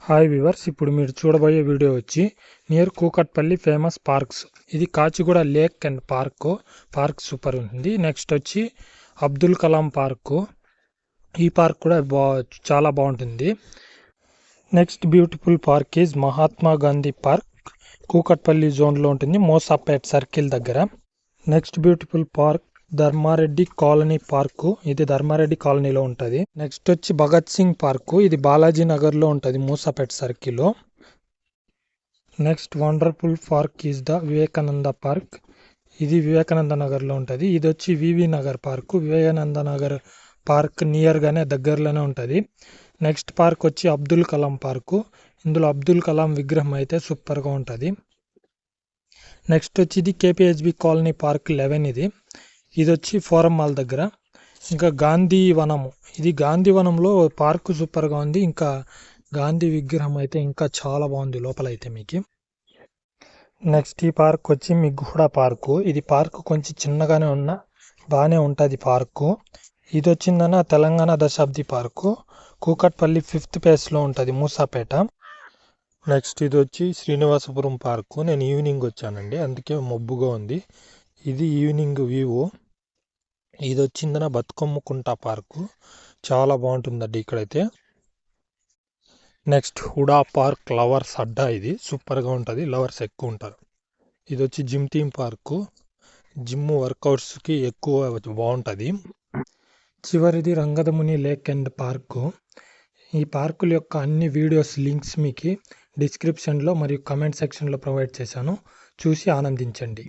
Hi viewers, ఇప్పుడు మీరు చూడబోయే వీడియో వచ్చి నియర్ కూకట్పల్లి ఫేమస్ పార్క్స్. ఇది Kachiguda lake and park super ఉంది. నెక్స్ట్ వచ్చి అబ్దుల్ కలాం పార్కు. ఈ పార్క్ కూడా చాలా బాగుంటుంది. Next beautiful park is Mahatma Gandhi park. Kukatpally జోన్లో ఉంటుంది, మోసాపేట్ సర్కిల్ దగ్గర. Next beautiful park Dharma Reddy colony park. ఇది ధర్మారెడ్డి కాలనీలో ఉంటుంది. నెక్స్ట్ వచ్చి భగత్ సింగ్ పార్కు. ఇది బాలాజీ నగర్లో ఉంటుంది, మూసాపేట్ సర్కిల్లో. Next wonderful park is the Vivekananda park. ఇది వివేకానంద నగర్లో ఉంటుంది. ఇది వచ్చి వివి నగర్ పార్కు. వివేకానంద నగర్ పార్క్ నియర్గానే దగ్గరలోనే ఉంటుంది. నెక్స్ట్ పార్క్ వచ్చి అబ్దుల్ కలాం పార్కు. ఇందులో అబ్దుల్ కలాం విగ్రహం అయితే సూపర్గా ఉంటుంది. నెక్స్ట్ వచ్చి ఇది కేపీహెచ్బి కాలనీ పార్క్ 11. ఇది వచ్చి ఫోరం మాల్ దగ్గర. ఇంకా గాంధీ వనము. ఇది గాంధీ వనంలో పార్కు సూపర్గా ఉంది. ఇంకా గాంధీ విగ్రహం అయితే ఇంకా చాలా బాగుంది లోపలైతే మీకు. నెక్స్ట్ ఈ పార్క్ వచ్చి మిగ్గుడ పార్కు. ఇది పార్కు కొంచెం చిన్నగానే ఉన్నా బాగానే ఉంటుంది పార్కు. ఇది వచ్చిందన్న తెలంగాణ దశాబ్ది పార్కు. కూకట్పల్లి 5th ఫేజ్లో ఉంటుంది, మూసాపేట. నెక్స్ట్ ఇది వచ్చి శ్రీనివాసపురం పార్కు. నేను ఈవినింగ్ వచ్చానండి, అందుకే మబ్బుగా ఉంది. ఇది ఈవినింగ్ వ్యూ. ఇది వచ్చిందన బతుకమ్మకుంట పార్కు. చాలా బాగుంటుందండి ఇక్కడైతే. నెక్స్ట్ హుడా పార్క్ లవర్స్ అడ్డా. ఇది సూపర్గా ఉంటుంది, లవర్స్ ఎక్కువ ఉంటారు. ఇది వచ్చి జిమ్ థీమ్ పార్కు. జిమ్ వర్కౌట్స్కి ఎక్కువ బాగుంటుంది. చివరిది రంగదముని లేక్ అండ్ పార్కు. ఈ పార్కుల యొక్క అన్ని వీడియోస్ లింక్స్ మీకు డిస్క్రిప్షన్లో మరియు కమెంట్ సెక్షన్లో ప్రొవైడ్ చేశాను, చూసి ఆనందించండి.